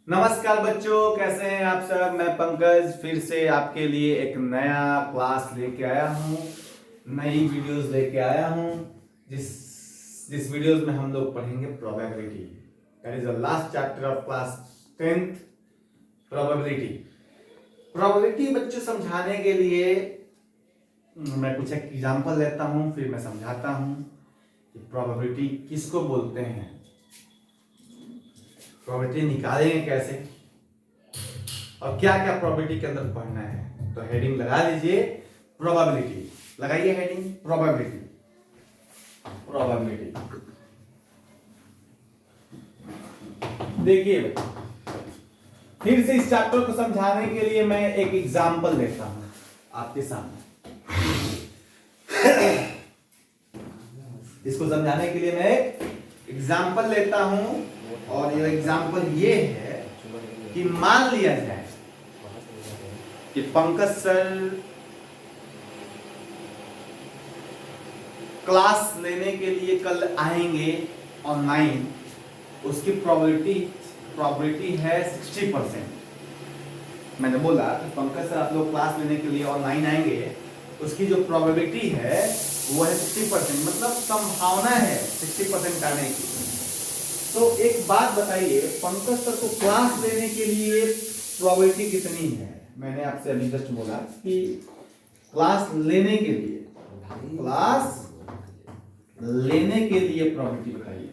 नमस्कार बच्चों, कैसे हैं आप सब। मैं पंकज फिर से आपके लिए एक नया क्लास लेके आया हूँ, नई वीडियोस लेके आया हूँ। जिस जिस वीडियोस में हम लोग पढ़ेंगे probability. That is the last chapter of class 10th, probability. Probability बच्चों समझाने के लिए मैं कुछ एक एग्जांपल लेता हूँ, फिर मैं समझाता हूँ कि प्रोबेबिलिटी किसको बोलते हैं, प्रोबेबिलिटी निकालेंगे कैसे और क्या क्या प्रोबेबिलिटी के अंदर पढ़ना है। तो हेडिंग लगा लीजिए प्रोबेबिलिटी, लगाइए हेडिंग प्रोबेबिलिटी। प्रोबेबिलिटी देखिए फिर से इस चैप्टर को समझाने के लिए मैं एक एग्जांपल लेता हूं आपके सामने। इसको समझाने के लिए मैं एक एग्जांपल लेता हूं और ये एग्जांपल ये है कि मान लिया जाए कि पंकज सर क्लास लेने के लिए कल आएंगे ऑनलाइन। उसकी प्रोबेबिलिटी है 60%। मैंने बोला कि पंकज सर आप लोग क्लास लेने के लिए ऑनलाइन आएंगे, उसकी जो प्रोबेबिलिटी है वो है 60%, मतलब संभावना है 60% आने की। तो एक बात बताइए, पंकज सर को क्लास लेने के लिए प्रोबेबिलिटी कितनी है। मैंने आपसे अभी जस्ट बोला कि क्लास लेने के लिए प्रोबेबिलिटी बताइए।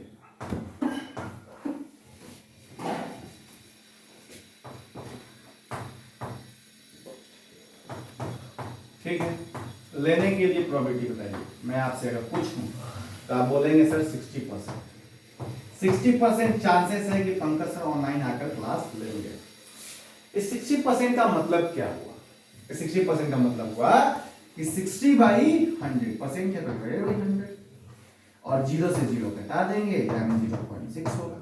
ठीक है, लेने के लिए प्रोबेबिलिटी बताइए। मैं आपसे अगर पूछूं तो आप बोलेंगे सर 60% चांसेस है कि पंकज सर ऑनलाइन आकर क्लास लेंगे। इस 60% का मतलब क्या हुआ? 60% का मतलब हुआ कि 60/100% है तो 100 और 0 से 0 घटा देंगे यानी 0.6 होगा।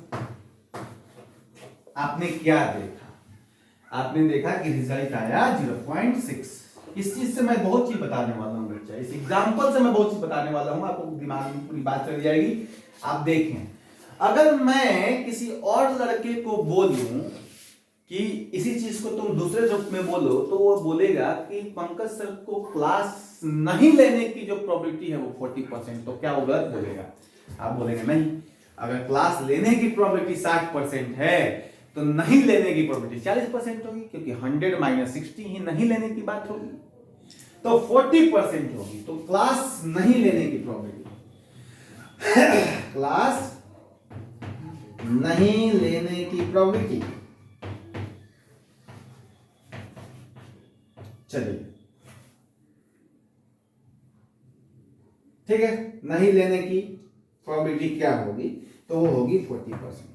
आपने क्या देखा? आपने देखा कि रिजल्ट आया 0.6। इस चीज से मैं बहुत चीज बताने वाला हूं बच्चा, इस एग्जांपल से मैं बहुत चीज बताने वाला हूं, आपको दिमाग में पूरी बात चल जाएगी। आप देखें, अगर मैं किसी और लड़के को बोलूं कि इसी चीज को तुम दूसरे रूप में बोलो तो वो बोलेगा कि पंकज सर को क्लास नहीं लेने की जो प्रोबेबिलिटी है वो 40%। तो क्या वो गलत बोलेगा? आप बोलेंगे नहीं, अगर क्लास लेने की प्रोबेबिलिटी 60% है तो नहीं लेने की प्रोबेबिलिटी 40% होगी, क्योंकि 100 - 60 ही नहीं लेने की बात होगी, तो 40% होगी। तो क्लास नहीं लेने की प्रोबेबिलिटी क्लास नहीं लेने की प्रोबेबिलिटी, चलिए ठीक है, नहीं लेने की प्रोबेबिलिटी क्या होगी? तो वो होगी 40%,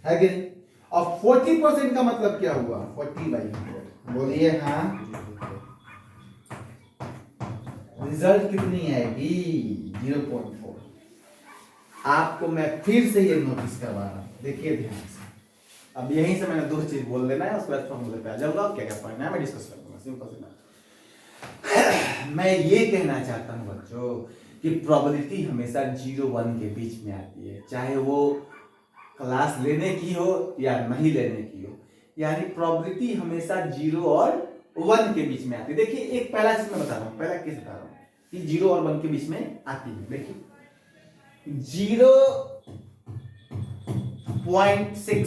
है कि नहीं? और 40% का मतलब क्या हुआ? 40/100। बोलिए हाँ, रिजल्ट कितनी आएगी? 0.4। आपको मैं फिर से ये नोटिस करवा रहा हूं, देखिए ध्यान से। अब यहीं से मैंने दो चीज बोल देना है, उसके बाद फॉर्मूले पे आ जाऊंगा, क्या क्या पढ़ना है मैं डिस्कस कर दूंगा, सिंपल सी बात। मैं ये कहना चाहता हूं बच्चों कि प्रोबेबिलिटी हमेशा 0-1 के बीच में आती है, चाहे वो क्लास लेने की हो या नहीं लेने की हो। यानी प्रोबेबिलिटी हमेशा 0 और 1 के बीच में आती है। देखिए एक पहला चीज मैं बता रहा हूं, पहला केस बता रहा हूं कि 0 और 1 के बीच में आती है। देखिए 0.6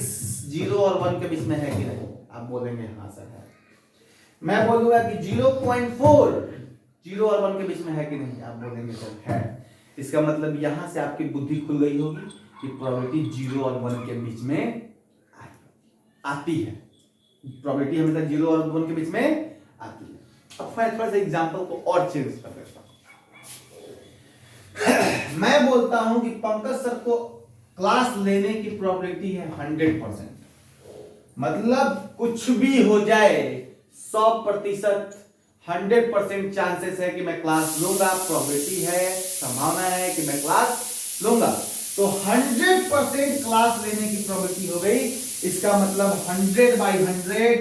0 और 1 के बीच में है कि नहीं? आप बोलेंगे हाँ सर है। मैं बोलूंगा कि 0.4 0 और 1 के बीच में है कि नहीं? आप बोलेंगे सर है। इसका मतलब यहां से आपकी बुद्धि खुल गई होगी कि प्रोबेबिलिटी 0 और 1 के बीच में आती है। प्रोबेबिलिटी हमेशा 0 और 1 के बीच में आती है। अब थोड़ा सा एग्जांपल को और चेंज कर देता हूं। मैं बोलता हूं कि पंकज सर को क्लास लेने की प्रोबेबिलिटी है 100%, मतलब कुछ भी हो जाए 100%, 100% चांसेस है कि मैं क्लास लूंगा, प्रोबेबिलिटी है, संभावना है कि मैं क्लास लूंगा। तो 100% क्लास लेने की प्रोबेबिलिटी हो गई। इसका मतलब 100/100,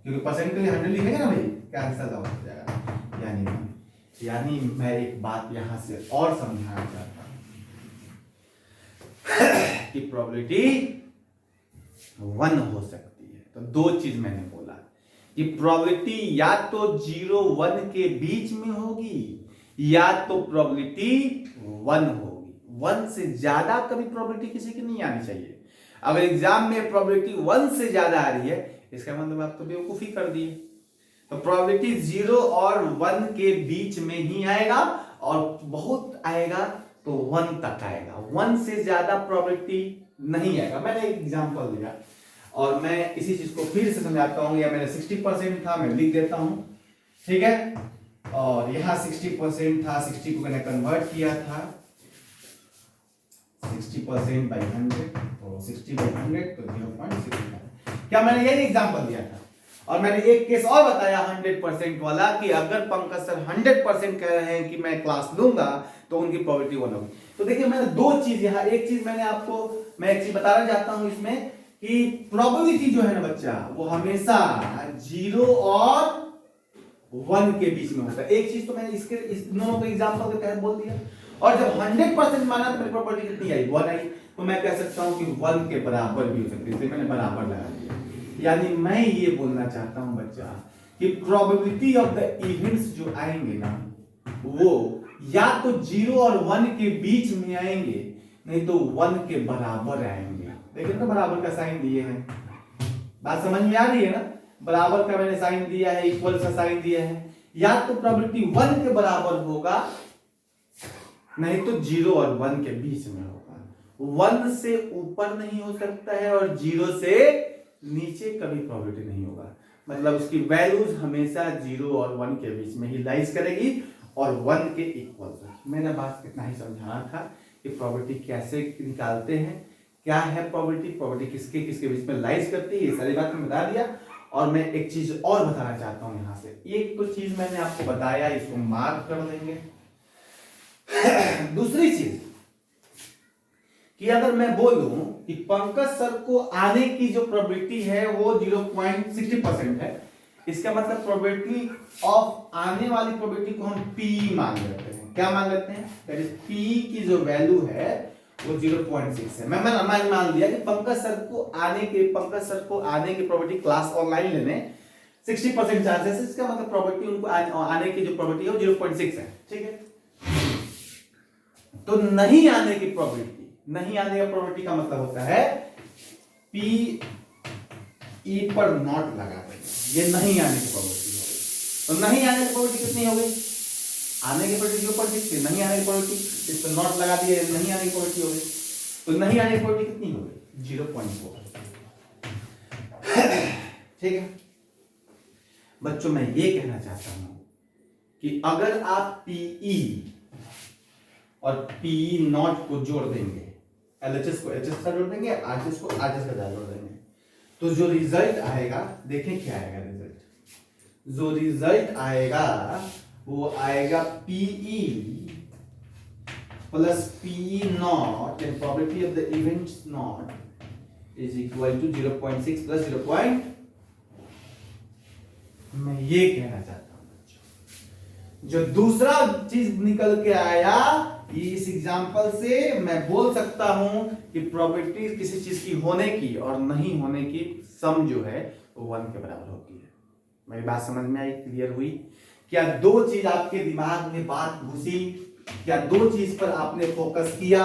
क्योंकि परसेंट के लिए 100 लिखेंगे ना भाई, क्या आंसर हो जाएगा? यानी मैं एक बात यहां से और समझाना चाहता हूं कि प्रोबेबिलिटी 1 हो सकती है। तो दो चीज मैंने बोला कि प्रोबेबिलिटी या तो 0 1 के बीच में होगी या तो प्रोबेबिलिटी 1 होगी। 1 से ज्यादा कभी प्रोबेबिलिटी किसी की नहीं आनी चाहिए। अगर एग्जाम में प्रोबेबिलिटी 1 से ज्यादा आ रही है इसका मतलब आप तो बेवकूफी कर दिए। तो प्रोबेबिलिटी 0 और 1 के बीच में ही आएगा और बहुत आएगा तो 1 तक आएगा। 1 से ज्यादा प्रोबेबिलिटी नहीं आएगा। मैंने एक एग्जांपल दिया और मैं इसी चीज को फिर से समझाता हूं। या मैंने 60% था, मैं लिख देता हूं, ठीक है। और यहां 60% था, 60 को मैंने कन्वर्ट किया था 60% बाई 100, तो 60 बाई 100 तो 0.65। क्या मैंने यही एग्जांपल दिया था? और मैंने एक केस और बताया 100% वाला कि अगर पंकज सर 100% कह रहे हैं कि मैं क्लास लूंगा तो उनकी प्रोबेबिलिटी 1 होगी। तो देखिए मैंने दो चीज यहां, एक चीज मैंने आपको, मैं एक चीज बताना चाहता हूं इसमें कि प्रोबेबिलिटी जो है ना बच्चा वो हमेशा 0 और 1 के बीच में होता है। एक चीज तो मैंने इसके इस दोनों को एग्जांपल के तहत बोल दिया। और जब 100% माना तो मेरी प्रोबेबिलिटी कितनी आई? 1 आई। तो मैं कह सकता हूं कि 1 के बराबर भी हो सकती है, इसलिए मैंने बराबर लगा दिया। यानी मैं ये बोलना चाहता हूं बच्चा कि प्रोबेबिलिटी ऑफ द इवेंट्स जो आएंगे ना वो या तो 0 और 1 के बीच में आएंगे नहीं तो 1 के बराबर आएंगे। देखिए तो बराबर का साइन दिए हैं, बात समझ में आ रही है ना? बराबर का मैंने साइन दिया है, इक्वल का साइन दिया है। या तो प्रोबेबिलिटी 1 के बराबर होगा नहीं तो 0 और 1 के बीच में होगा। 1 से ऊपर नहीं हो सकता है और 0 से नीचे कभी प्रोबेबिलिटी नहीं होगा। मतलब उसकी वैल्यूज हमेशा 0 और 1 के बीच में ही लाइज करेगी और 1 के इक्वल। मैंने बात इतना ही समझाना था कि प्रोबेबिलिटी कैसे निकालते हैं, क्या है प्रोबेबिलिटी, प्रोबेबिलिटी किसके किसके बीच में लाइज करती है, ये सारी बात मैं बता दिया। और मैं एक चीज और बताना चाहता हूं यहां से। एक तो चीज मैंने आपको बताया, इसको मार्क कर देंगे। दूसरी चीज कि अगर मैं बोलूं कि पंकज सर को आने की जो प्रोबेबिलिटी है वो 0.60% है, इसका मतलब प्रोबेबिलिटी ऑफ आने वाली प्रोबेबिलिटी को हम P मान लेते हैं। क्या मान लेते हैं? दैट इज P की जो वैल्यू है वो 0.6 है। मैं मान लिया कि पंकज सर को आने की प्रोबेबिलिटी क्लास ऑनलाइन लेने 60% चांसेस है। इसका मतलब प्रोबेबिलिटी उनको आने की जो प्रोबेबिलिटी है वो 0.6 है, ठीक है। तो नहीं आने की प्रोबेबिलिटी, नहीं आने का प्रोबेबिलिटी का मतलब होता है P E पर नॉट लगा दें, ये नहीं आने की प्रोबेबिलिटी हो गई। तो नहीं आने की प्रोबेबिलिटी कितनी हो गई? आने की प्रोबेबिलिटी 0.6, नहीं आने की प्रोबेबिलिटी, इस पर नॉट लगा दिए, नहीं आने की प्रोबेबिलिटी हो गई। तो नहीं आने की प्रोबेबिलिटी कितनी हो गई? 0.4। ठीक है बच्चों, मैं ये कहना चाहता हूं कि अगर आप PE और PE नॉट को जोड़ देंगे, LHS को HS का जोड़ देंगे, RHS को RHS का जोड़ देंगे, तो जो रिजल्ट आएगा, देखें क्या आएगा रिजल्ट। जो रिजल्ट आएगा वो आएगा PE plus PE not and probability of the events not is equal to 0.6 plus 0. मैं ये कहना चाहता हूं बच्चों, जो दूसरा चीज निकल के आया इस एग्जांपल से मैं बोल सकता हूं कि प्रोबेबिलिटी किसी चीज की होने की और नहीं होने की सम जो है वो 1 के बराबर होती है। मेरी बात समझ में आई? क्लियर हुई? क्या दो चीज आपके दिमाग में बात घुसी? क्या दो चीज पर आपने फोकस किया?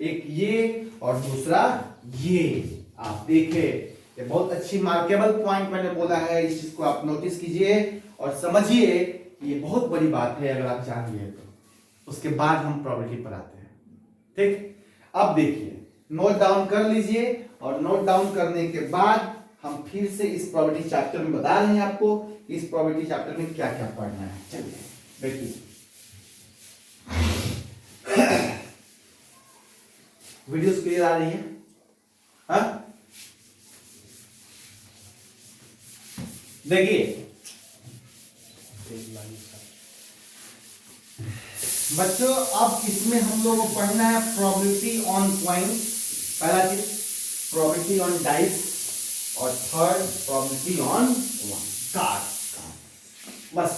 एक ये और दूसरा ये। आप देखे ये बहुत अच्छी मार्केबल पॉइंट मैंने बोला है, इस चीज को आप नोटिस कीजिए और समझिए। ये बहुत बड़ी बात है अगर आप चाहिए तो। उसके बाद हम प्रोबेबिलिटी पर आते हैं, ठीक। अब देखिए, नोट डाउन कर लीजिए और नोट डाउन करने के बाद हम फिर से इस प्रोबेबिलिटी चैप्टर में बता रहे हैं आपको इस प्रोबेबिलिटी चैप्टर में क्या क्या पढ़ना है। चलिए देखिए, वीडियोस क्लियर आ रही है? हाँ देखिए बच्चों, अब इसमें हम लोगों को पढ़ना है प्रोबेबिलिटी ऑन पॉइंट, पहला चीज प्रोबेबिलिटी ऑन डाइस और थर्ड प्रोबेबिलिटी ऑन कार्ड। बस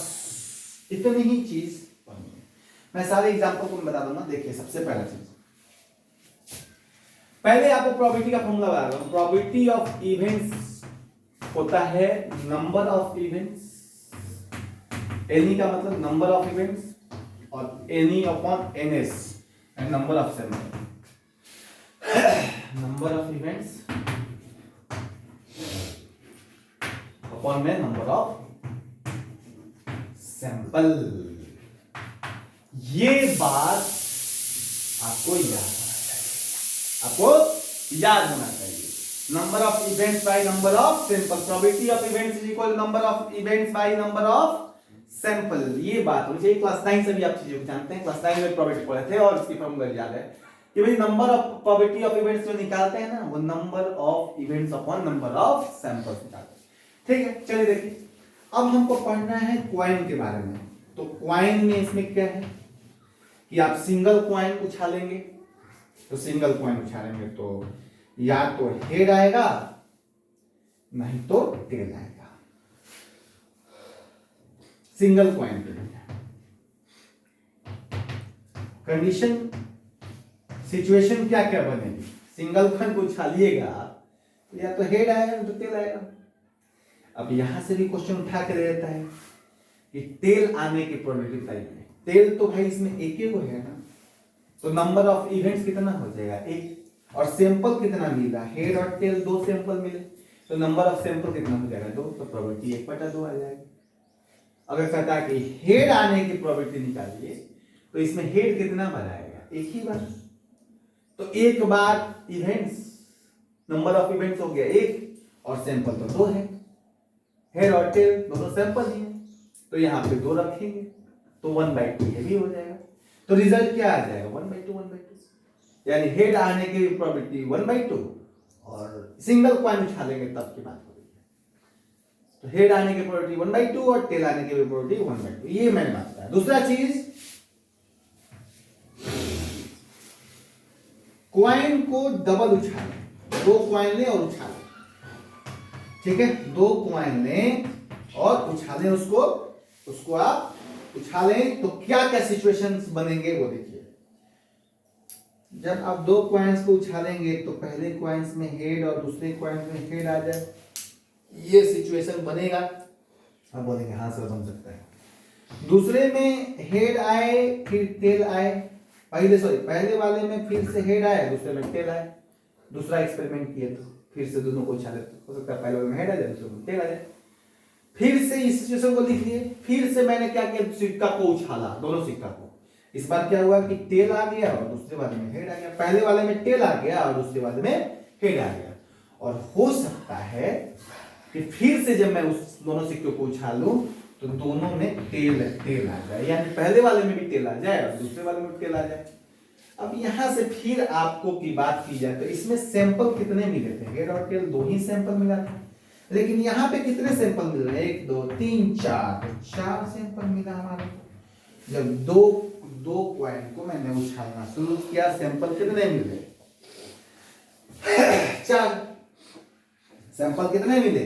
इतनी ही चीज पढ़नी है। मैं सारे एग्जांपल को बता दूंगा। देखिए सबसे पहला चीज पहले आपको प्रोबेबिलिटी का फॉर्मूला बता रहा हूं। प्रोबेबिलिटी ऑफ इवेंट्स होता है नंबर ऑफ इवेंट्स, एनी का मतलब नंबर ऑफ इवेंट्स, और any upon NS and number of sample. Number of events upon में नंबर ऑफ सैंपल। ये बात आपको याद होना चाहिए। Number of events by number of sample, probability of events is equal number of events by number of sample. ये बात होनी चाहिए। क्लास 9 से भी आप चीजों को जानते हैं, क्लास 9 में प्रोबेबिलिटी पढ़े थे और इसकी फॉर्मूला याद है कि भाई number of probability of events जो निकालते हैं ना, वो number of events upon number of samples निकालते हैं। ठीक है, चलिए देखिए, अब हमको पढ़ना है क्वाइन के बारे में। तो क्वाइन में इसमें क्या है कि आप सिंगल क्वाइन उछालेंगे, तो सिंगल क्वाइन उछालेंगे तो या तो हेड आएगा नहीं तो टेल आएगा। सिंगल क्वाइन के लिए कंडीशन सिचुएशन क्या क्या बनेगी? सिंगल क्वाइन को उछालिएगा तो या तो हेड आएगा नहीं तो टेल आएगा। अब यहां से भी क्वेश्चन उठा के दे देता है कि टेल आने की प्रोबेबिलिटी बताइए। टेल तो भाई इसमें एक ही को है ना, तो नंबर ऑफ इवेंट्स कितना हो जाएगा? एक। और सैंपल कितना मिला? हेड और टेल दो सैंपल मिले, तो नंबर ऑफ सैंपल कितना हो जाएगा? दो। तो प्रोबेबिलिटी 1/2 आ जाएगी। अगर कहता है कि हेड आने की प्रोबेबिलिटी निकालिए, तो इसमें हेड कितना बार आएगा? एक ही बार। तो एक बार इवेंट्स, नंबर ऑफ इवेंट्स हो गया एक, और सैंपल तो दो है। हेड और टेल दोनों सैंपल ही है, तो यहां पे दो रखेंगे तो 1/2 ये भी हो जाएगा। तो रिजल्ट क्या आ जाएगा? 1/2 यानी हेड आने की प्रोबेबिलिटी 1/2 और सिंगल क्वाइन उछालेंगे तब की बात हो रही है। तो हेड आने की प्रोबेबिलिटी 1/2 और टेल आने की प्रोबेबिलिटी 1/2, ये मैंने बात बताया। दूसरा चीज, क्वाइन को डबल उछालें, दो क्वाइन लें और उछालें। ठीक है, दो क्वाइन लें और उछालें, उसको आप उछालें तो क्या क्या सिचुएशंस बनेंगे वो देखिए। जब आप दो क्वाइंस को उछालेंगे तो पहले क्वाइंस में हेड और दूसरे क्वाइंस में हेड आ जाए, ये सिचुएशन बनेगा। अब बोलेंगे हाँ सर बन सकता है। दूसरे में हेड आए फिर टेल आए, पहले वाले में फिर से हेड आए दूसरे में टेल आए। दूसरा एक्सपेरिमेंट किए तो फिर से दोनों को उछाले, तो हो सकता है पहले वाले में हेड आ जाए दूसरे में टेल आ जाए। फिर से इस सिचुएशन को लिख लिए, फिर से मैंने क्या किया? सिक्का को उछाला, दोनों सिक्का को। इस बार क्या हुआ कि टेल आ गया और दूसरे वाले में हेड आ गया। पहले वाले में टेल आ गया और दूसरे वाले में हेड आ गया। और हो सकता है कि फिर से जब मैं उस दोनों सिक्कों को उछालूं तो दोनों में टेल आ जाए, यानी पहले वाले में भी टेल आ जाए और दूसरे वाले में टेल आ जाए। अब यहां से फिर आपको की बात की जाए तो इसमें सैंपल कितने मिले थे? हेड और टेल दो ही सैंपल मिला था, लेकिन यहां पे कितने सैंपल मिल रहे हैं? 1 2 3 4, 4 सैंपल मिला हमारे। जब दो क्वाइन को मैंने उछालना शुरू किया, सैंपल कितने मिले? 4 सैंपल कितने मिले?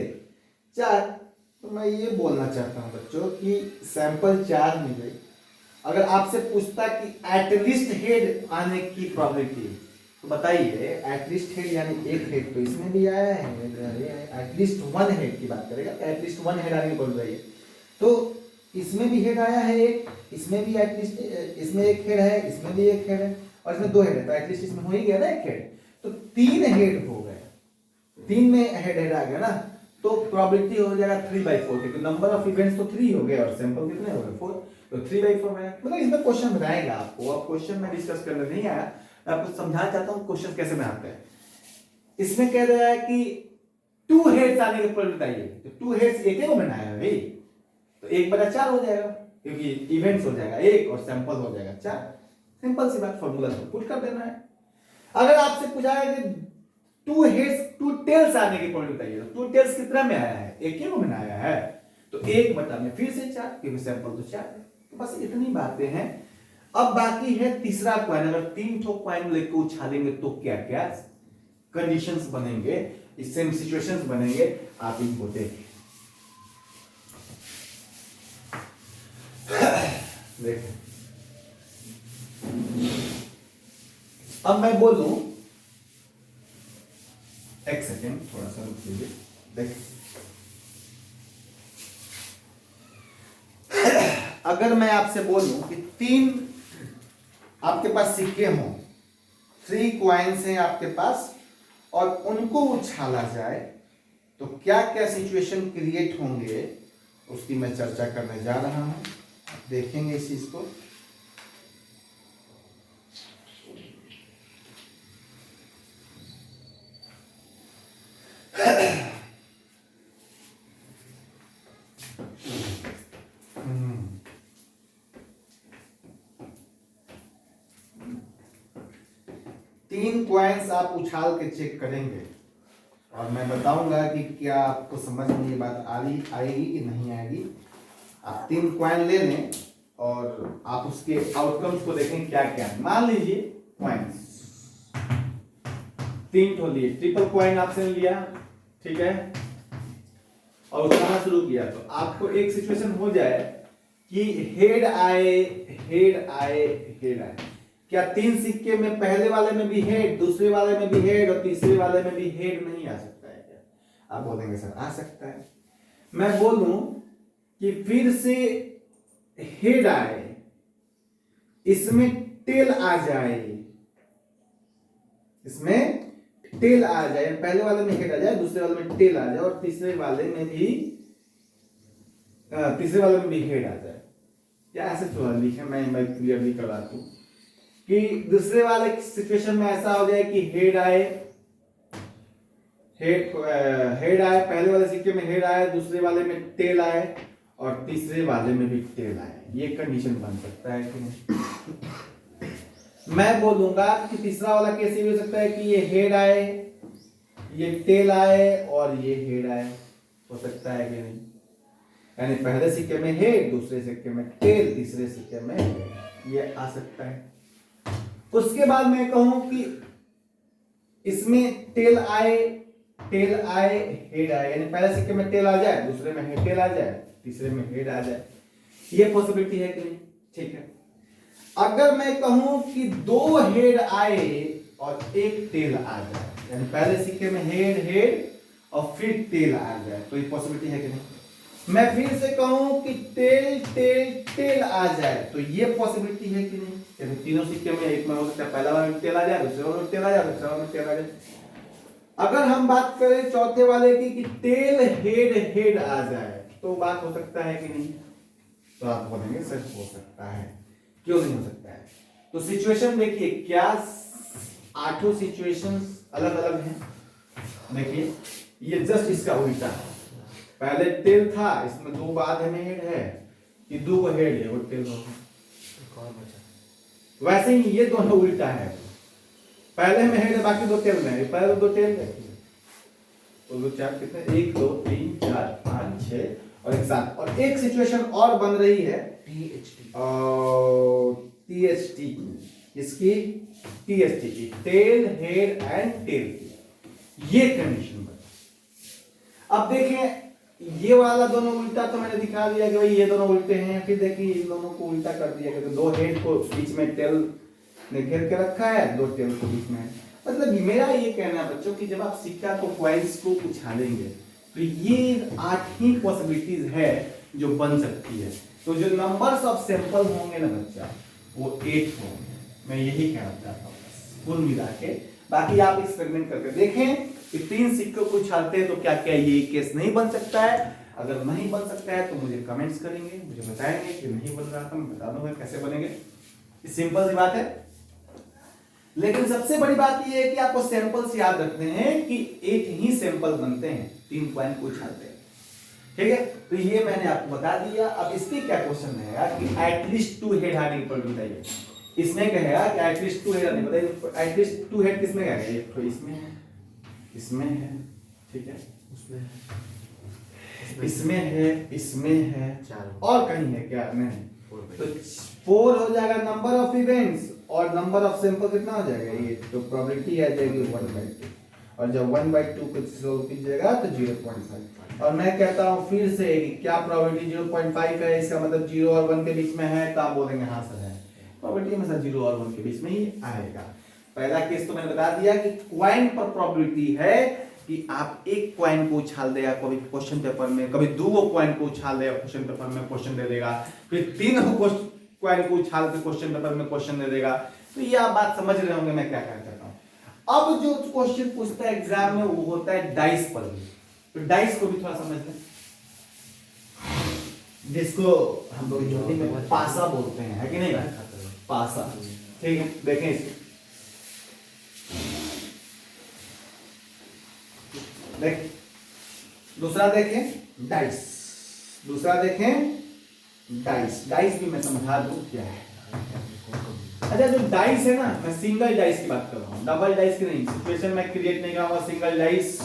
4। तो मैं ये बोलना चाहता हूं बच्चों कि सैंपल 4 मिले। अगर आपसे पूछता कि एटलीस्ट हेड आने की प्रोबेबिलिटी, तो बताइए एटलीस्ट हेड यानी एक हेड तो इसमें भी आया है, एटलीस्ट 1 हेड की बात करेगा, एटलीस्ट 1 हेड आने की प्रोबेबिलिटी है। तो इसमें भी हेड आया है एक, इसमें भी एटलीस्ट, इसमें एक हेड है, इसमें भी एक हेड है और इसमें 2 हेड है, तो एटलीस्ट इसमें हो ही गया ना एक हेड। तो 3 हेड हो गए, 3 में हेड आ गया ना, तो प्रोबेबिलिटी हो जाएगा 3/4, क्योंकि नंबर ऑफ इवेंट्स तो 3 हो गए और सैंपल कितने हो गए? 4, तो 3/4 है। मतलब इसमें क्वेश्चन बनाएगा आपको। अब क्वेश्चन में डिस्कस करने नहीं आया, मैं आपको समझाना चाहता हूं क्वेश्चन कैसे बनाते हैं। इसमें कह रहा है कि 2 हेड्स आने की प्रोबेबिलिटी बताइए, तो 2 हेड्स एक ही को बनाया है भाई, तो 1/4 हो जाएगा, क्योंकि इवेंट्स हो जाएगा 1 और सैंपल हो जाएगा 4। सिंपल सी बात, फॉर्मूला से पुट कर देना है। अगर आपसे पूछा है कि 2 हेड्स 2 टेल्स आने की प्रोबेबिलिटी बताइए, तो 2 टेल्स कितना में आया है? एक ही को में आया है, तो 1 में फिर से 4, क्योंकि सैंपल तो 4 है। तो बस इतनी बातें हैं। अब बाकी है तीसरा क्वाइन। अगर 3 ठो क्वाइन लेकर उछालेंगे तो क्या क्या कंडीशंस बनेंगे, सेम सिचुएशंस बनेंगे, आप इनको देखिए। अब मैं बोलूं एक सेकेंड थोड़ा सा रुक लीजिए। देख, अगर मैं आपसे बोलूं कि 3 आपके पास सिक्के हों, 3 कॉइन्स हैं आपके पास और उनको उछाला जाए तो क्या क्या सिचुएशन क्रिएट होंगे, उसकी मैं चर्चा करने जा रहा हूं। देखेंगे इस चीज को। तीन कॉइन्स आप उछाल के चेक करेंगे और मैं बताऊंगा कि क्या आपको समझ में ये बात आएगी कि नहीं आएगी। आप 3 कॉइन ले लें और आप उसके आउटकम्स को देखें क्या क्या है। मान लीजिए कॉइन्स 3 ठो लिए, ट्रिपल कॉइन आपने लिया, ठीक है, और उठाना शुरू किया तो आपको एक सिचुएशन हो जाए कि हेड आए, हेड आए, हेड आए। क्या 3 सिक्के में पहले वाले में भी हेड, दूसरे वाले में भी हेड और तीसरे वाले में भी हेड नहीं आ सकता है क्या? आप बोलेंगे सर आ सकता है। मैं बोलूं कि फिर से हेड आए, इसमें टेल आ जाए, इसमें टेल आ जाए, पहले वाले में हेड आ जाए, दूसरे वाले में टेल आ जाए और तीसरे वाले में भी हेड आ जाए। क्या ऐसे थोड़ा लिखे, मैं क्लियरली करा दूं कि दूसरे वाले सिचुएशन में ऐसा हो जाए कि हेड आए, हेड आए, पहले वाले सिक्के में हेड आए, दूसरे वाले में टेल आए और तीसरे वाले में भी टेल आए। ये कंडीशन बन सकता है कि नहीं? मैं बोलूंगा कि तीसरा वाला कैसे भी हो सकता है कि ये हेड आए, ये टेल आए और ये हेड आए, हो सकता है कि नहीं? यानी पहले सिक्के में हेड, दूसरे सिक्के में टेल, तीसरे सिक्के में हेड, ये आ सकता है। उसके बाद मैं कहूं कि इसमें टेल आए, हेड आए, यानी पहले सिक्के में टेल आ जाए, दूसरे में हेड टेल आ जाए, तीसरे में हेड आ जाए, ये पॉसिबिलिटी है कि नहीं? ठीक है। अगर मैं कहूं कि 2 हेड आए और 1 टेल आ जाए, यानी पहले सिक्के में हेड और फिर टेल आ जाए, तो ये पॉसिबिलिटी है कि नहीं? मैं फिर से कहूं कि टेल आ जाए, तो ये पॉसिबिलिटी है कि नहीं? यानी तीनों सिक्के में एक में हो सकता है पहला वाला में टेल आ जाए, दूसरे वाले में टेल आ जाए, तीसरे वाले में टेल आ जाए। अगर हम बात करें चौथे वाले की कि टेल हेड आ जाए, तो बात हो सकता है कि नहीं? तो आप बोलेंगे सर हो सकता है। क्यों नहीं हो सकता है? तो सिचुएशन देखिए, क्या 8 सिचुएशंस अलग अलग हैं। देखिए ये जस्ट इसका उल्टा है। पहले टेल था, इसमें 2 बाद में हेड है, ये 2 को हेड है, वो टेल हो गया। वैसे ही ये दोनों उल्टा है, पहले में हेड है, बाकी 2 टेल में, पहले 2 टेल है, तो 2 4 कितने, 1 2 3 4 5 6 और एक 7। और एक सिचुएशन और बन रही है टीएचटी की, इसकी टीएचटी की, टेल हेड एंड टेल की, ये कंडीशन बनी। अब देखें ये वाला दोनों उल्टा तो मैंने दिखा दिया कि भाई ये दोनों उल्टे हैं, फिर देखिए इन दोनों को उल्टा कर दिया कि 2 हेड को बीच में टेल ने घेर के रखा है, 2 टेल को बीच में है। मतलब मेरा ये कहना है बच्चों कि जब आप सिक्का को कॉइन्स को उछालेंगे तो ये 8 ही पॉसिबिलिटीज है जो बन सकती है। तो जो नंबर्स ऑफ सैंपल होंगे ना बच्चा, वो 8 होंगे। मैं यही कहना चाहता हूँ कुल मिला के। बाकी आप एक्सपेरिमेंट करके देखें कि 3 सिक्कों को उछालते हैं तो क्या क्या ये केस नहीं बन सकता है। अगर नहीं बन सकता है तो मुझे कमेंट्स करेंगे, मुझे बताएंगे कि नहीं बन रहा था, मैं बता दूंगा कैसे बनेंगे। सिंपल सी बात है। लेकिन सबसे बड़ी बात यह है कि आपको सैंपल्स याद रखने हैं कि 8 ही सैंपल बनते हैं 3 कॉइन को उछालते हैं। ठीक है, तो ये मैंने आपको बता दिया। अब इसके क्या क्वेश्चन है कि एटलीस्ट 2 हेड हार्डिंग पर बताइए। इसमें कहेगा कि एटलीस्ट 2 हेड नहीं बताइए, एटलीस्ट 2 हेड किसमें है? ये तो इसमें है, इसमें है, ठीक है, उसमें है, इसमें है, इसमें है, और कहीं है क्या? नहीं। तो 4 हो जाएगा नंबर ऑफ इवेंट्स और नंबर ऑफ सैंपल कितना हो जाएगा? ये तो प्रोबेबिलिटी आ जाएगी 1/2 और जब 1/2 को सोल्व कीजिएगा तो 0.5। और मैं कहता हूं फिर से कि क्या प्रोबेबिलिटी 0.5 है? इसका मतलब 0 और 1 के बीच में है, तो आप बोलेंगे हाँ सर है। प्रोबेबिलिटी हमेशा 0 और 1 के बीच में ही आएगा। पहला केस तो मैंने बता दिया कि कॉइन पर प्रोबेबिलिटी है कि आप एक कॉइन को उछाल देगा कभी क्वेश्चन पेपर में, कभी दो कॉइन को उछाल देगा क्वेश्चन पेपर में क्वेश्चन दे देगा, फिर तीनों कॉइन को उछाल के क्वेश्चन पेपर में क्वेश्चन दे देगा। तो ये आप बात समझ रहे होंगे मैं क्या कहना चाहता हूँ। अब जो क्वेश्चन पूछता है एग्जाम में वो होता है डाइस पर भी, तो डाइस को भी थोड़ा समझ लें, जिसको हम लोग हिंदी में पासा बोलते हैं, है कि नहीं भाई? पासा, ठीक है। देखें इसको, देख दूसरा देखें डाइस, दूसरा देखें डाइस। डाइस भी मैं समझा दूं क्या है। अच्छा जो डाइस है ना, मैं सिंगल डाइस की बात कर रहा हूँ, डबल डाइस की नहीं। सिचुएशन मैं क्रिएट नहीं करूंगा, single dice,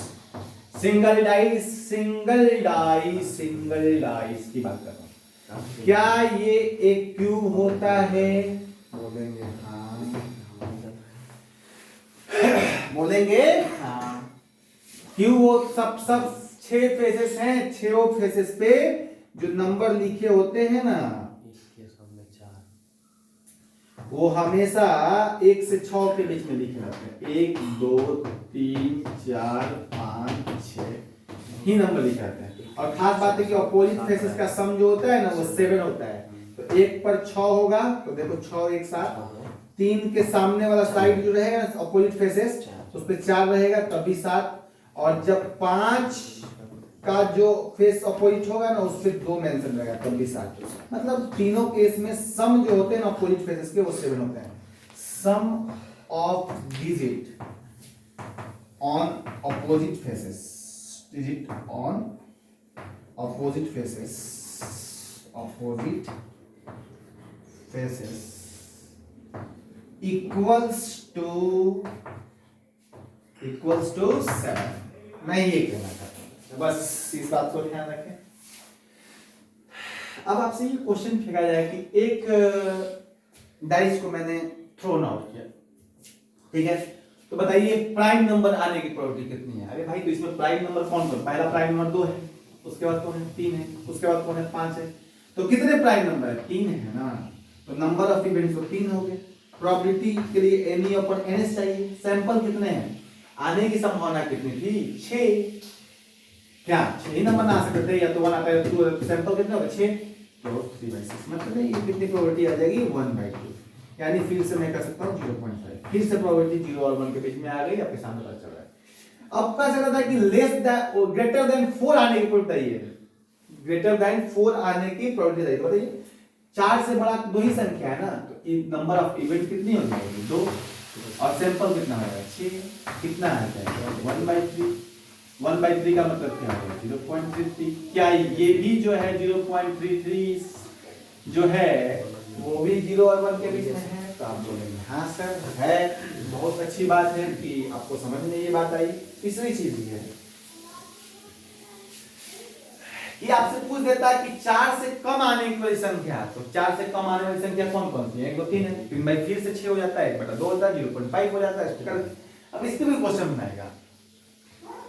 single dice, single dice, single dice की बात कर रहा हूँ। क्या ये एक क्यूब होता है? बोलेंगे हाँ, बोलेंगे हाँ। क्यूब सब 6 फेसेस हैं, 6 फेसेस पे जो नंबर लिखे होते हैं ना, वो हमेशा 1 से 6 के बीच में लिखे रहते हैं। 1 2 3 4 5 6 ही नंबर लिखे रहते हैं। और खास बात है कि अपोजिट फेसेस का सम जो होता है ना वो 7 होता है। तो 1 पर 6 होगा, तो देखो 6 1 7, 3 के सामने वाला साइड जो रहेगा ना अपोजिट फेसेस, उस पे 4 रहेगा तभी 7। और जब 5 का जो फेस अपोजिट होगा ना उस पे 2 मेंशन रहेगा तब भी 7। मतलब तीनों केस में सम जो होते हैं ना अपोजिट फेसेस के वो 7 होते हैं। Sum of digit on opposite faces, digit on opposite faces, opposite faces equals to 7। मैं ये कहना चाहता हूं, बस इस बात को ध्यान रखें। अब आपसे ये क्वेश्चन फेंका जाए कि एक डाइस को मैंने थ्रोन आउट किया, ठीक है, तो बताइए प्राइम नंबर आने की प्रोबेबिलिटी कितनी है? अरे भाई तो इसमें प्राइम नंबर कौन कौन? पहला प्राइम नंबर 2 है, उसके बाद कौन है? 3 है, उसके बाद कौन है? 5 है। तो कितने प्राइम नंबर है? 3 है ना। तो नंबर ऑफ इवेंट्स तो 3 हो गए। प्रोबेबिलिटी के लिए एन अपन एन चाहिए। सैंपल कितने हैं? आने की संभावना कितनी थी? 6। क्या 6 नंबर ना आ सकते थे? या तो 1 आता है, 2 सैंपल कितने होगा? 6, तो 3/6 मतलब ये कितनी प्रोबेबिलिटी आ जाएगी? 1/2। यानी फिर से मैं कर सकता हूं 0.5। फिर से प्रोबेबिलिटी 0 और 1 के बीच में आ गई, आपके सामने पता चल रहा है। अब पता चल रहा था कि लेस दैन ग्रेटर देन 4 आने की प्रोबेबिलिटी है, ग्रेटर देन 4 आने की प्रोबेबिलिटी है। बताइए 4 से बड़ा 2 ही संख्या है ना, तो नंबर ऑफ इवेंट कितनी हो जाएगी? 2। और सैंपल कितना होगा? 6। कितना आ जाएगा? 1/3। 1/3 का मतलब क्या होगा? 0.33। क्या ये भी जो है 0.33 जो है वो भी 0 और 1 के बीच में है? तो आप बोलेंगे हाँ सर है। बहुत अच्छी बात है कि आपको समझ में ये बात आई। तीसरी चीज ये है कि आपसे पूछ देता है कि 4 से कम आने की वाली संख्या, तो 4 से कम आने वाली संख्या कौन कौन सी है? 1 2 3 है। 3/3 से 6 हो जाता है, 1/2 होता है, 0.5 हो जाता है। अब इस पे भी क्वेश्चन बनाएगा।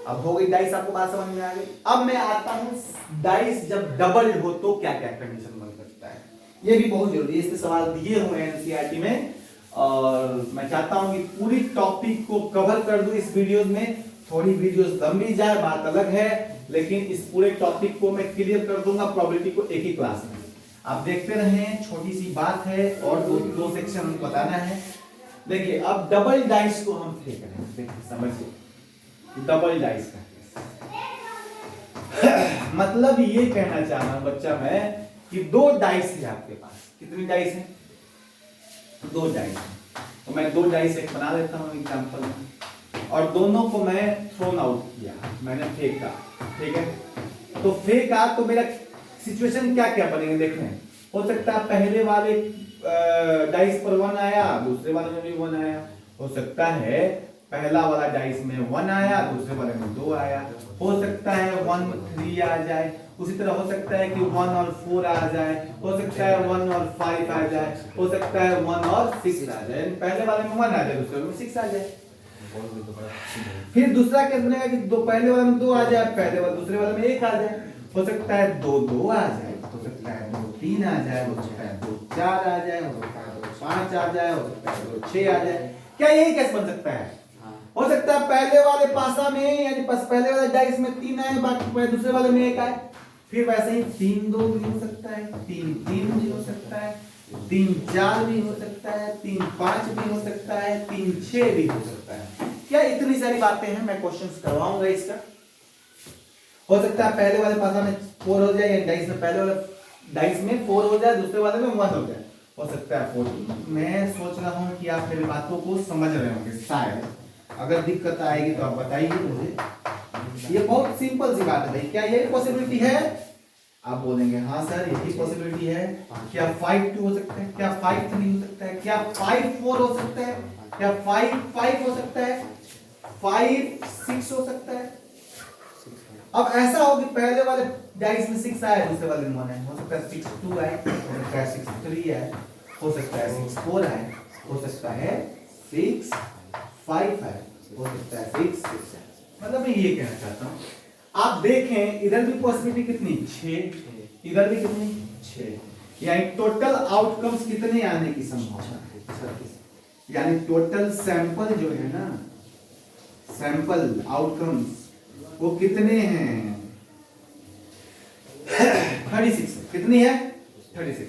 अब हो गई डाइस, आपको बात समझ में आ गई। अब मैं आता हूं डाइस जब डबल हो तो क्या क्या कंडीशन बन सकता है, ये भी बहुत जरूरी है। इसके सवाल दिए हुए हैं एनसीईआरटी में, और मैं चाहता हूं कि पूरी टॉपिक को कवर कर दूं इस वीडियो में। थोड़ी वीडियोस लंबी जाए बात अलग है, लेकिन इस पूरे टॉपिक को मैं क्लियर कर दूंगा प्रोबेबिलिटी को एक ही क्लास में। आप देखते रहें, छोटी सी बात है और दो सेक्शन हमको बताना है। देखिए अब डबल डाइस को हम फेंक रहे हैं, देखिए समझिए डबल डाइस का मतलब ये कहना चाह रहा हूं बच्चा मैं कि 2 डाइस है आपके पास। कितनी डाइस है? 2 डाइस है। तो मैं 2 डाइस एक बना लेता हूं एग्जांपल में, और दोनों को मैं थ्रोन आउट किया, मैंने फेंका, ठीक है। तो फेंका तो मेरा सिचुएशन क्या क्या बनेंगे देखें। हो सकता है पहले वाले डाइस पर 1 आया, दूसरे वाले में भी 1 आया। हो सकता है पहला वाला डाइस में 1 आया, दूसरे वाले में 2 आया। हो सकता है 1 3 आ जाए, उसी तरह हो सकता है कि 1 और 4 आ जाए, हो सकता है 1 और 5 आ जाए, हो सकता है 1 और 6 आ जाए। पहले वाले में 1 आ जाए, दूसरे में 6 आ जाए। फिर दूसरा केस बनेगा कि पहले वाले में 2 आ जाए, पहले वाले दूसरे वाले में 1 आ जाए। हो सकता है 2 2 आ जाए, हो सकता है 2 3 आ जाए, हो सकता है 2 4 आ जाए, हो सकता है 2 5 आ जाए, हो सकता है 2 6 आ जाए। क्या यही केस बन सकता है? हो सकता है पहले वाले पासा में यानी पहले वाले डाइस में 3 आए, बाकी दूसरे वाले में 1 आए। फिर वैसे ही 3-2 भी हो सकता है, 3-3 भी हो सकता है, 3-4 भी हो सकता है, 3-5 भी हो सकता है, 3-6 भी हो सकता है। क्या इतनी सारी बातें हैं, मैं क्वेश्चंस करवाऊंगा इसका। हो सकता है पहले वाले पासा में 4 हो जाए, या डाइस में पहले वाले डाइस में 4 हो जाए, दूसरे वाले में 1 हो जाए। हो सकता है 4। मैं सोच रहा हूं कि आप मेरी बातों को समझ रहे होंगे शायद। अगर दिक्कत आएगी तो आप बताइए मुझे। ये बहुत सिंपल सी बात है भाई। क्या यही पॉसिबिलिटी है? आप बोलेंगे हाँ सर यही पॉसिबिलिटी है। क्या 5-2 हो सकता है? क्या 5-3 हो सकता है? क्या 5-4 हो सकता है? क्या 5-5 हो सकता है? 5-6 हो सकता है? अब ऐसा हो कि पहले वाले डाइस में 6 आए, दूसरे वाले में 1 आए। हो सकता है 6-2 आए, हो सकता है 6-3 आए, हो सकता है 6-4 आए, हो सकता है 6-5 आए, हो सकता है 6-6 आए। मतलब मैं ये कहना चाहता हूँ, आप देखें इधर भी पॉसिबिलिटी कितनी 6, इधर भी कितनी 6, यानी टोटल आउटकम्स कितने आने की संभावना है? यानी टोटल सैंपल जो है ना, सैंपल आउटकम्स वो कितने हैं? 36। कितनी है? 36।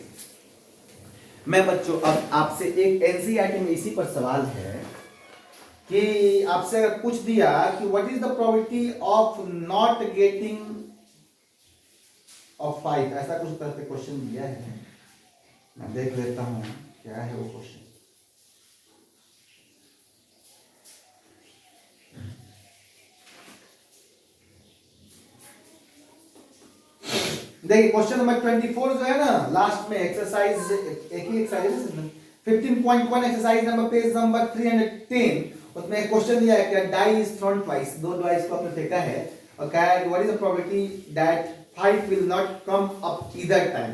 मैं बच्चों अब आपसे एक एनसीईआरटी में इसी पर सवाल है कि आपसे अगर पूछ दिया कि what is the probability of not getting off 5, ऐसा कुछ तरह से क्वेश्चन दिया है। मैं देख लेता हूं क्या है वो क्वेश्चन। देखिए क्वेश्चन नंबर 24 जो है ना, लास्ट में एक्सरसाइज, एक ही एक्सरसाइज है 15.1 एक्सरसाइज नंबर पेज नंबर 310, उसमें क्वेश्चन दिया है कि die is thrown twice, 2 dice को आपने फेंका है और क्या है what is the probability that 5 will not come up either time.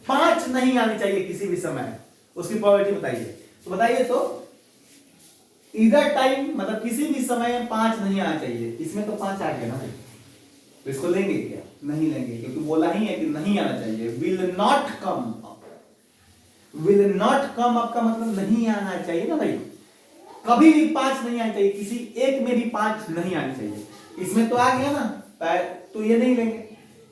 5 नहीं आनी चाहिए किसी भी समय, उसकी प्रोबेबिलिटी बताइए। तो बताइए तो ईदर टाइम मतलब किसी भी समय 5 नहीं आना चाहिए। इसमें तो 5 आ गया ना, तो इसको लेंगे क्या? नहीं लेंगे, क्योंकि बोला ही है कि नहीं आना चाहिए। Will not come up, will not come up का मतलब नहीं आना चाहिए ना भाई। कभी भी 5 नहीं आना चाहिए, किसी एक में भी 5 नहीं आनी चाहिए। इसमें तो आ गया ना, तो ये नहीं लेंगे।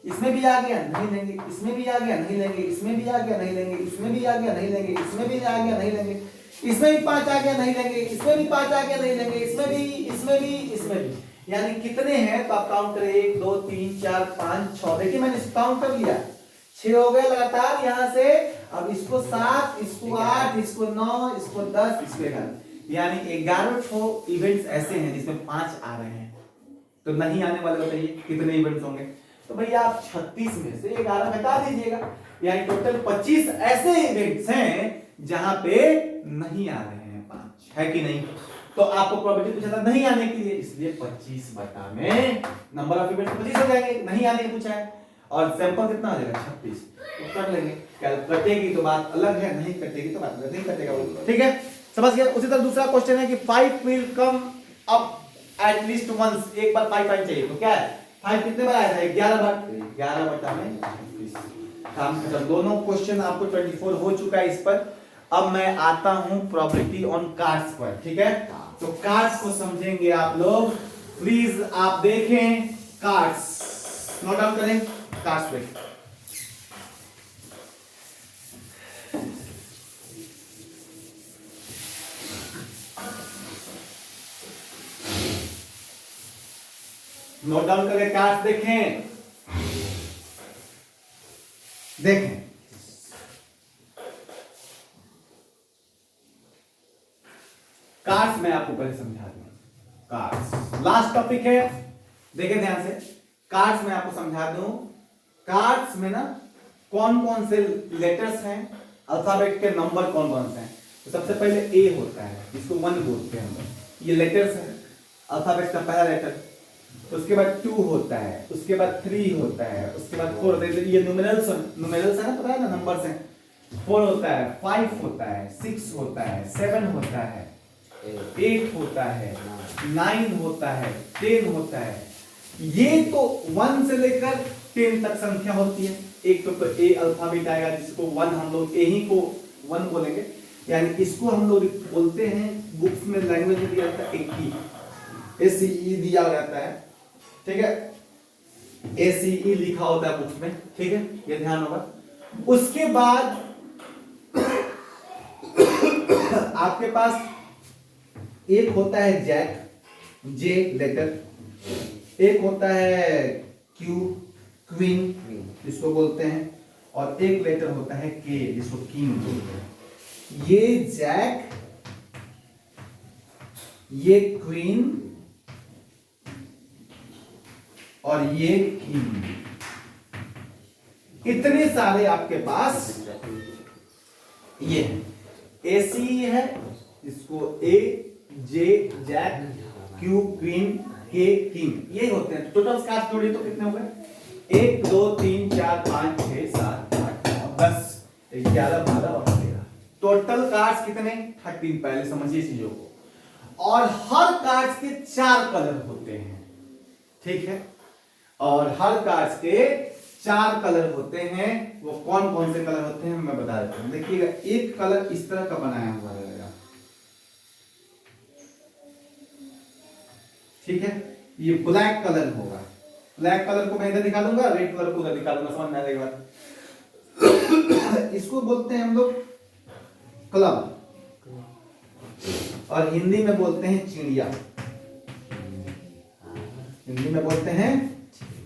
इसमें भी आ गया नहीं लेंगे, इसमें भी आ गया नहीं लेंगे, इसमें भी आ गया नहीं लेंगे, इसमें भी आ गया नहीं लेंगे, इसमें भी आ गया नहीं लेंगे, इसमें भी 5 आ गया नहीं लेंगे, इसमें भी 5 आ गया नहीं लेंगे, इसमें भी, इसमें भी, इसमें भी। यानी कितने हैं? तो आप काउंट करें 1 2 3 4 5 6। देखिए मैंने काउंट कर लिया, 6 हो गए लगातार यहां से। अब इसको 7, इसको 8, इसको 9, इसको 10, इसको 11, यानी 11 इवेंट्स ऐसे हैं जिसमें 5 आ रहे हैं। तो नहीं आने वाले बताइए कितने इवेंट्स होंगे? तो भैया आप 36 में से 11 घटा दीजिएगा, यानी टोटल 25 ऐसे इवेंट्स हैं जहां पे नहीं आ रहे हैं 5, है कि नहीं? तो आपको प्रोबेबिलिटी पूछा था नहीं आने के लिए, इसलिए 25 बटा में नंबर ऑफ इवेंट्स 25 हो जाएंगे। नहीं आने के पूछा है और सैंपल कितना आ जाएगा 36, तो कर लेंगे। कटेगी तो बात अलग है, नहीं कटेगी तो बात अलग, नहीं कटेगा वो, ठीक है, समझ गया। उसी तरह दूसरा क्वेश्चन है कि 5 will come up at least once, एक बार 5 आना चाहिए। तो क्या है 5 कितने बार आया था? 11 बार, 11 बटा में 36। काम खत्म। दोनों क्वेश्चन आपको 24 हो चुका है इस पर। अब मैं आता हूं प्रोबेबिलिटी ऑन कार्ड्स पर, ठीक है। तो कार्ड्स को समझेंगे आप लोग, प्लीज आप देखें कार्ड्स, नोट डाउन करें कार्ड्स पे। नोट डाउन करके कार्ड्स देखें, देखें कार्ड्स मैं आपको पहले समझा दूं। कार्ड्स लास्ट टॉपिक है, देखें ध्यान से। कार्ड्स में आपको समझा दूं, कार्ड्स में ना कौन कौन से लेटर्स हैं, अल्फाबेट के नंबर कौन कौन से हैं। तो सबसे पहले ए होता है, जिसको 1 बोलते हैं हम लोग, ये लेटर्स है अल्फाबेट का पहला लेटर। उसके बाद 2 होता है, उसके बाद 3 होता है, उसके बाद 4 होता है, ये न्यूमेरल्स है ना, पता है ना, नंबर्स हैं। 4 होता है, 5 होता है, 6 होता है, 7 होता है, 8 होता है, 9 होता है, 10 होता है। ये तो 1 से लेकर 10 तक संख्या होती है। एक तो ए अल्फाबेट आएगा, जिसको 1 हम लोग ए ही को 1 बोलेंगे, यानी इसको हम लोग बोलते हैं, बुक्स में लैंग्वेज में दिया जाता है 80। ACE दिया रहता है, ठीक है, ACE लिखा होता है बुक्स में, ठीक है, ये ध्यान होगा। उसके बाद आपके पास एक होता है जैक, जे लेटर, एक होता है क्यू, क्वीन जिसको बोलते हैं, और एक लेटर होता है के जिसको किंग बोलते हैं। ये जैक, ये क्वीन और ये किंग, इतने सारे आपके पास ये है। एसी है, इसको ए, जे, जैक, क्यू, क्वीन, के, किंग, ये होते हैं। टोटल कार्ड्स जोड़िए तो कितने हो गए? 1 2 3 4 5 6 7 8 9 10 11 12 और 13। टोटल कार्ड्स कितने? 13। पहले समझिए चीजों को। और हर कार्ड्स के 4 कलर होते हैं, ठीक है, और हर कार्ड्स के 4 कलर होते हैं। वो कौन कौन से कलर होते हैं मैं बता देता हूं। देखिएगा, एक कलर इस तरह का बनाया हुआ रहेगा, ठीक है, ये ब्लैक कलर होगा। ब्लैक कलर को मैं इधर दिखा दूंगा, रेड कलर को उधर दिखा दूंगा, समझ में आ जाएगा बात। इसको बोलते हैं हम लोग क्लब, और हिंदी में बोलते हैं चिड़िया। हिंदी में बोलते हैं,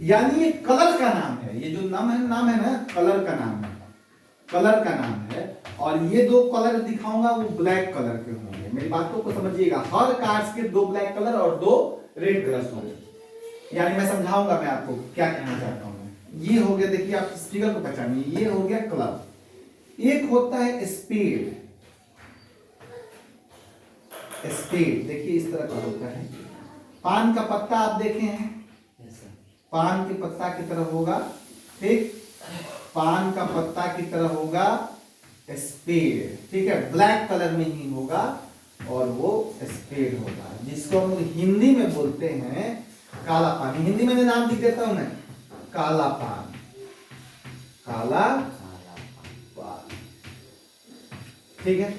यानी ये कलर का नाम है। ये जो नाम है ना, कलर का नाम है, कलर का नाम है। और ये 2 कलर दिखाऊंगा वो ब्लैक कलर के होंगे। मेरी बातों को समझिएगा, हर कार्ड्स के 2 ब्लैक कलर और 2 रेड कलर होंगे। यानी मैं समझाऊंगा मैं आपको क्या कहना चाहता हूं। ये हो गया, देखिए आप स्पीकर को पहचानिए, ये हो गया क्लब। एक होता है स्पेड, स्पेड देखिए इस तरह का होता है। पान का पत्ता आप देखे हैं, पान के पत्ता की तरह होगा, ठीक, पान का पत्ता की तरह होगा स्पेड, ठीक है, ब्लैक कलर में ही होगा और वो स्पेड होगा, जिसको हम हिंदी में बोलते हैं काला पान। हिंदी में नाम लिख देता हूं मैं, काला पान, काला पान, ठीक है।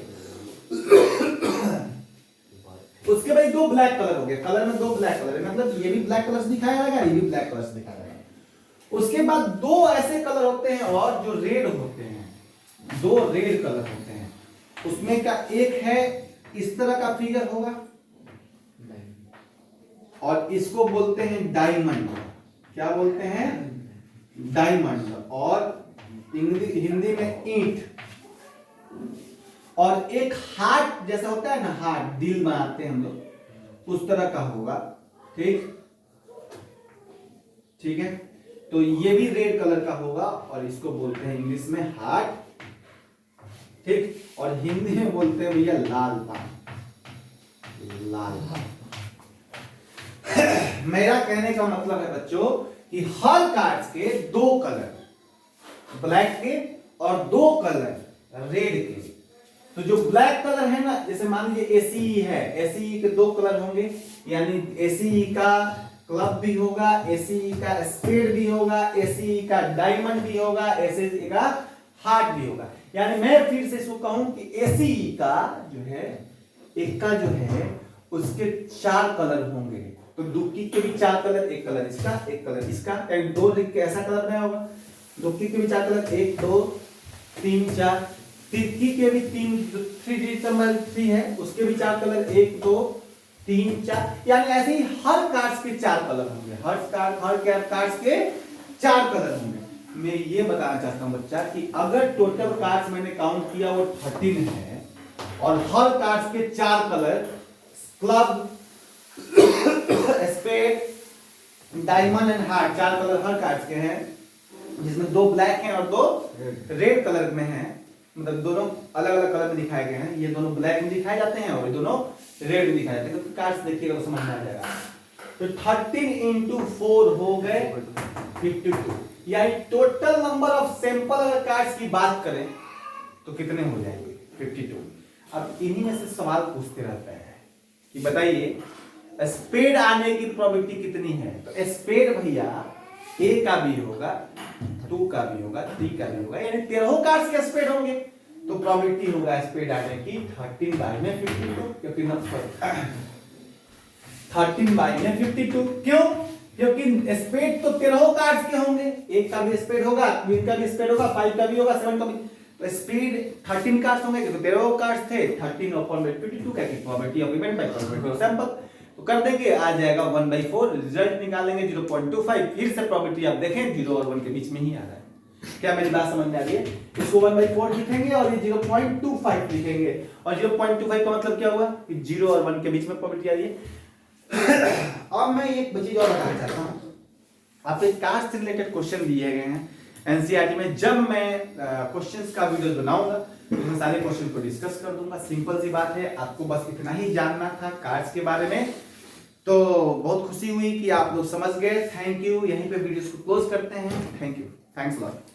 उसके बाद 2 ब्लैक कलर हो गए, कलर में 2 ब्लैक कलर है, मतलब ये भी ब्लैक कलर से दिखाया जाएगा, ये भी ब्लैक कलर से दिखाया जाएगा। उसके बाद 2 ऐसे कलर होते हैं और जो रेड होते हैं, 2 रेड कलर होते हैं। उसमें का एक है इस तरह का फिगर होगा, और इसको बोलते हैं डायमंड। क्या बोलते हैं? डायमंड। और हिंदी में ईंट। और एक हार्ट जैसा होता है ना, हार्ट, दिल बनाते हैं हम लोग, उस तरह का होगा, ठीक, ठीक है। तो ये भी रेड कलर का होगा और इसको बोलते हैं इंग्लिश में हार्ट, ठीक, और हिंदी में बोलते हैं भैया लाल पान, लाल पान। मेरा कहने का मतलब है बच्चों कि हर कार्ड्स के 2 कलर, ब्लैक के और 2 कलर रेड के। तो जो ब्लैक कलर है ना, जैसे मान लीजिए एसीई है, एसीई के 2 कलर होंगे, यानी एसीई का क्लब भी होगा, एसीई का स्पेड भी होगा, एसीई का डायमंड भी होगा, एसीई का हार्ट भी होगा। यानी मैं फिर से इसको कहूं कि एसीई का जो है, एक का जो है उसके 4 कलर होंगे। तो डुक्की के भी 4 कलर, एक कलर इसका, एक कलर इसका, यानी 2 लिख के ऐसा कलर बनाया होगा। डुक्की के भी 4 कलर, 1 2 3 4। तिरकी के भी 3 है, उसके भी 4 कलर, 1 2 3 4। यानी ऐसे ही हर कार्ड्स के 4 कलर होंगे, हर कार्ड्स के 4 कलर होंगे। मैं ये बताना चाहता हूं बच्चा कि अगर टोटल कार्ड्स मैंने काउंट किया वो 13 है और हर कार्ड्स के 4 colour, club, spade, diamond and heart, 4 colour हर कार्ड्स के हैं, जिसमें 2 ब्लैक हैं और 2 रेड कलर में हैं, मतलब दोनों अलग अलग कलर में दिखाए गए हैं। ये दोनों ब्लैक में दिखाए जाते हैं और ये दोनों रेड में दिखाए जाते हैं। तो कार्ड्स देखिएगा तो समझ में आ जाएगा। तो 13 × 4 हो गए 52, यानी टोटल नंबर ऑफ सैंपल अगर कार्ड्स की बात करें तो कितने हो जाएंगे? 52। अब इन्हीं में से सवाल पूछते रहते हैं कि बताइए स्पेड आने की प्रोबेबिलिटी कितनी है? तो स्पेड भैया ए का भी होगा, 2 का भी होगा, 3 का भी होगा, यानी 13 कार्ड्स के स्पेड होंगे। तो प्रोबेबिलिटी होगा स्पेड आने की 13 बाय में 52, क्योंकि 13 बाई में 52। क्यों? क्योंकि स्पेड तो 13 कार्ड्स के होंगे, एक का भी स्पेड होगा, क्वीन का भी स्पेड होगा, 5 का भी होगा, 7 का भी, तो स्पीड 13 कार्ड्स होंगे, तो 13 कार्ड्स थे, 13/52 का probability of event bye probability of sample. तो कर देंगे, आ जाएगा 1/4, रिजल्ट निकालेंगे 0.25, फिर से प्रोबेबिलिटी आप देखें 0 और 1 के बीच में ही आ रहा है। क्या मेरी बात समझ में आ रही है? इसको 1/4 लिखेंगे और ये 0.25 लिखेंगे, और 0.25 का मतलब क्या हुआ कि 0 और 1 के बीच में प्रोबेबिलिटी आ रही है। अब मैं एक चीज और बताना चाहता हूँ, आपके कार्ड्स से रिलेटेड क्वेश्चन दिए गए हैं एनसीईआरटी में। जब मैं क्वेश्चंस का वीडियो बनाऊंगा तो मैं सारे क्वेश्चन को डिस्कस कर दूंगा। सिंपल सी बात है, आपको बस इतना ही जानना था कार्ड्स के बारे में। तो बहुत खुशी हुई कि आप लोग समझ गए। Thank you. यहीं पे वीडियो को क्लोज करते हैं। Thank you, thanks lot.